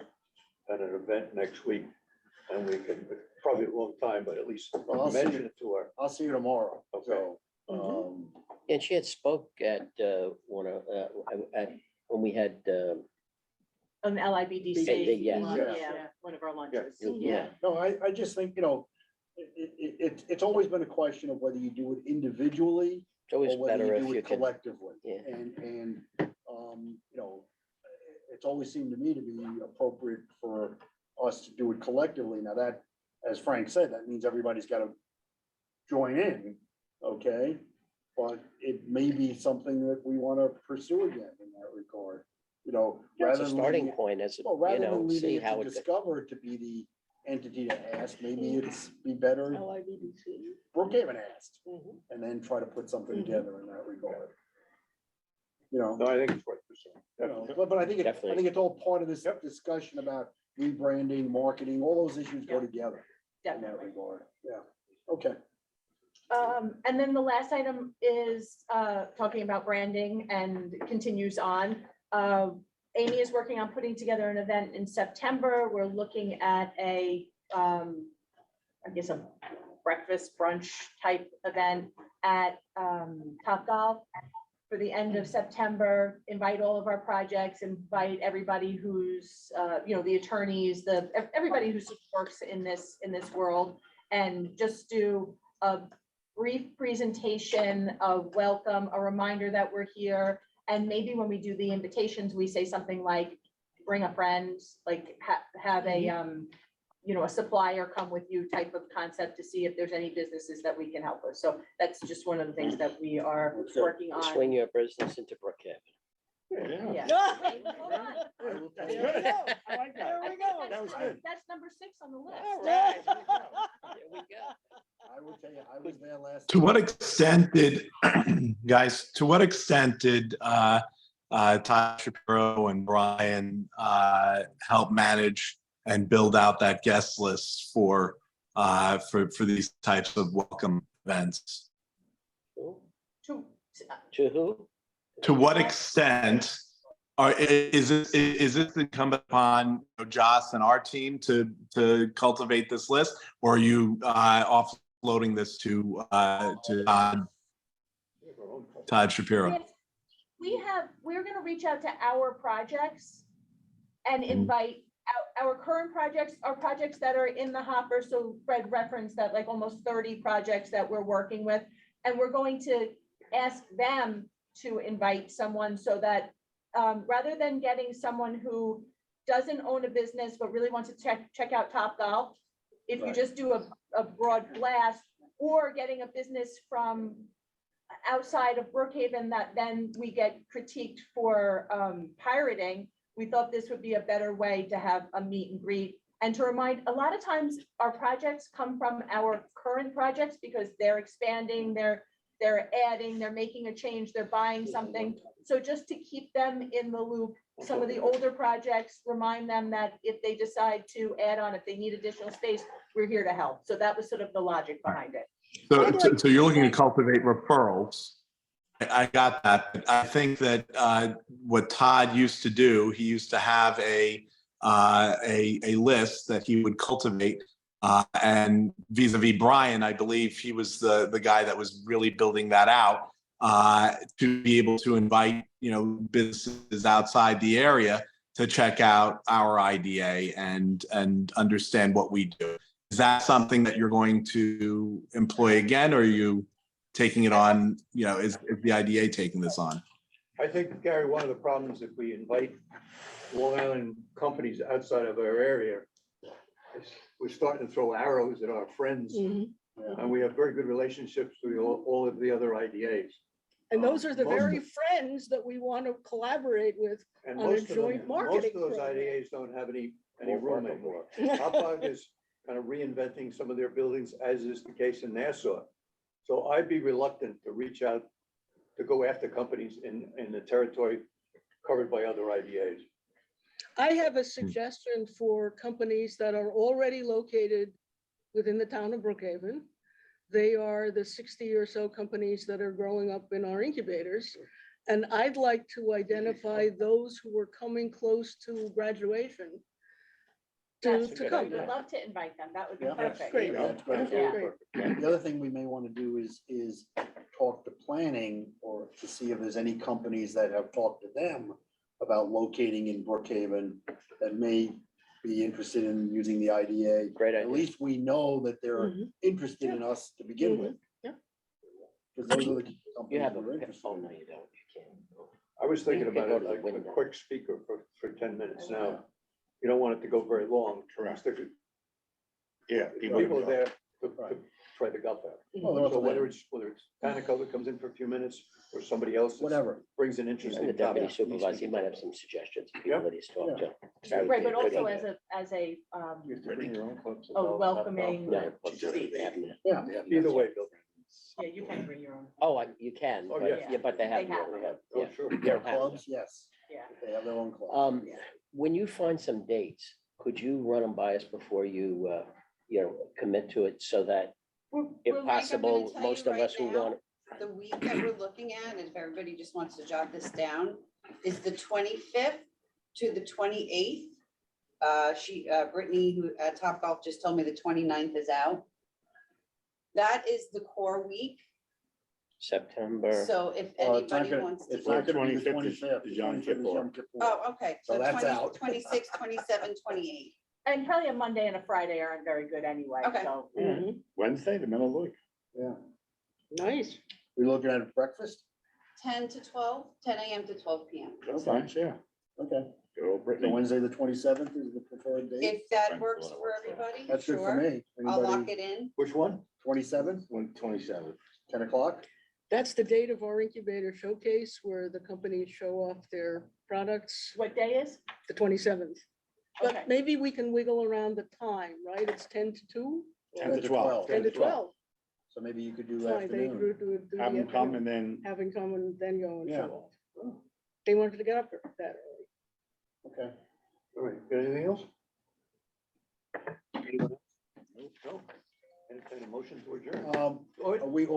at an event next week. And we can, probably a long time, but at least Well, I'll see mention it to her. I'll see you tomorrow. Okay. So, And she had spoke at one of, when we had, on LIBDC, Yes. yeah, one of our lunches, Yeah. yeah. no, I just think, it's always been a question of whether you do it individually it's always or whether better you if do you it can. collectively. Yeah. And, it's always seemed to me to be appropriate for us to do it collectively. Now that, as Frank said, that means everybody's got to join in, okay? But it may be something that we want to pursue again in that regard, It's rather a than starting leaving it- point as, well, rather than see leaving it how to it goes. Discover to be the entity to ask, maybe it's be better LIBDC. Brookhaven asked, Mhm. and then try to put something Mhm. together in that regard. No, I think it's worth pursuing. But I think, I Definitely. think it's all part of this discussion about rebranding, marketing, all those issues go Yeah. together in that Definitely. regard. Yeah, okay. And then the last item is talking about branding and continues on. Amy is working on putting together an event in September. We're looking at a breakfast brunch type event at Topgolf for the end of September, invite all of our projects, invite everybody who's, the attorneys, everybody who works in this world, and just do a brief presentation of welcome, a reminder that we're here. And maybe when we do the invitations, we say something like, bring a friend, like have a, a supplier come with you type of concept to see if there's any businesses that we can help with. So that's just one of the things that we are working on. Swing your business into Brookhaven. Yeah. I will tell you. There we go. I like that. There we go. That was good. That's number 6 on the list. All right. There we go. I will tell you, I was there last. To what extent did, guys, to what extent did Todd Shapiro and Brian help manage and build out that guest list for these types of welcome events? To- To who? To what extent is it incumbent upon Joss and our team to cultivate this list, or are you offloading this to Todd Shapiro? Yes, we're gonna reach out to our projects and invite our current projects, our projects that are in the hopper. So Fred referenced that like almost 30 projects that we're working with. And we're going to ask them to invite someone so that rather than getting someone who doesn't own a business but really wants to check out Topgolf, if you just do a broad blast, or getting a business from outside of Brookhaven that then we get critiqued for pirating, we thought this would be a better way to have a meet and greet. And to remind, a lot of times our projects come from our current projects because they're expanding, they're adding, they're making a change, they're buying something. So just to keep them in the loop, some of the older projects, remind them that if they decide to add on, if they need additional space, we're here to help. So that was sort of the logic behind it. So you're looking to cultivate referrals. I got that. But I think that what Todd used to do, he used to have a list that he would cultivate. And vis-a-vis Brian, I believe he was the guy that was really building that out to be able to invite, businesses outside the area to check out our IDA and understand what we do. Is that something that you're going to employ again, or are you taking it on, is the IDA taking this on? I think, Gary, one of the problems if we invite Long Island companies outside of our area is we're starting to throw arrows at our friends. Mhm. And we have very good relationships with all of the other IDAs. And those are the Most very of- friends that we want to collaborate with. And on a most of joint them, marketing most of those program. IDAs don't have any room anymore. Hopog is kind of reinventing some of their buildings, as is the case in Nassau. So I'd be reluctant to reach out to go after companies in the territory covered by other IDAs. I have a suggestion for companies that are already located within the town of Brookhaven. They are the 60 or so companies that are growing up in our incubators. And I'd like to identify those who are coming close to graduation Yes, to come. we'd love to invite them. That would be Yeah, that's perfect. great. Yeah, that's great. Yeah. The other thing we may want to do is talk to planning or to see if there's any companies that have talked to them about locating in Brookhaven that may be interested in using the IDA. Great At idea. least we know that they're Mhm. interested in us to begin with. Yeah. Because those are the You companies have that are a, interested. oh, no, you don't. You can't. I was thinking You can about go it to the like a window. quick speaker for 10 minutes now. You don't want it to go very long. Correct. Because Yeah. people are there to try the golf out. Well, they're So also whether there. it's Panico that comes in for a few minutes or somebody else that Whatever. brings an And interesting the deputy topic. supervisor, he might have some suggestions, of people Yeah. that he's talked to. Right, but Good also idea. as a You have to bring your own clubs. a welcoming. No, but they have no- Yeah. Either way, Bill. Yeah, you can bring your own. Oh, you can, Oh, but, yeah. yeah, but they have. They have no, them. Oh, yeah. sure. You Their don't have clubs, yes. Yeah. They have their own clubs. When you find some dates, could you run them by us before you, commit to it so that if possible, most of us who want. The week that we're looking at, if everybody just wants to jot this down, is the 25th to the 28th. Brittany, who at Topgolf just told me the 29th is out. That is the core week. September. So if It's not anybody gonna, wants to. it's not gonna be the 25th is 25th. Yom Kippur. Oh, okay. So that's 20, out. 26, 27, 28. And probably a Monday and a Friday aren't very good anyway, Okay. so. Mhm. Wednesday, the middle of the week. Yeah, Nice. we looking at breakfast? 10 to 12, 10 a.m. to 12 p.m. That's nice, yeah. Okay, Good old so Brittany. Wednesday, the 27th is the preferred date. If that Depends works what it for works for. everybody, That's good for sure. me. I'll lock Anybody, it in. Which one? 27th, 27. 10 o'clock? That's the date of our incubator showcase where the companies show off their products, What day is? the 27th. Okay. But maybe we can wiggle around the time, right? It's 10 to 2, 10 to 12. 10 to 12. So maybe you could do Fine, they afternoon. do the Have them come afternoon. and then, Have him come and then go and Yeah. show off. They wanted to get up that early. Okay. All right, got anything else? Anyone else? No? Entertain a motion to adjourn. Are we,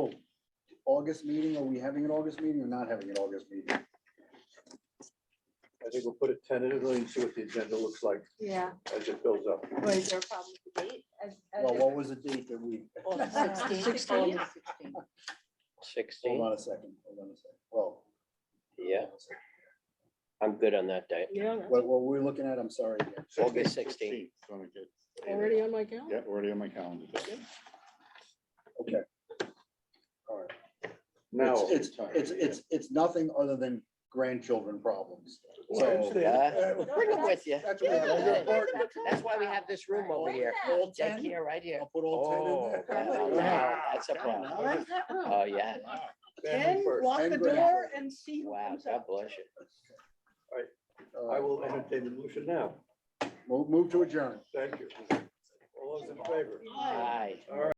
August meeting, are we having an August meeting or not having an August meeting? I think we'll put it tentatively and see what the agenda looks like Yeah. as it builds up. Well, is there a problem with the date? Well, what was the date that we? August 16th. 16th. August 16th. Hold 16, on a second, hold on a second. Well, yeah, I'm good on that date. Yeah, that's what we're looking at, I'm sorry. again. August 16th. Gonna get- already on my calendar. Yeah, already on my calendar. Okay. All right. Now. It's nothing other than grandchildren problems. Well, I So. understand. Bring them with you. That's what we have. Yeah. Important. That's why we have this room over here. All Dead 10? here, right here. I'll put all 10 in Oh, there. wow, that's a problem. Oh, yeah. Family Ken, first. lock the And door grandchildren. and see who Wow, comes God out. bless you. I will entertain the motion now. Move to adjourn. Thank you. All those in favor? Hi. All right.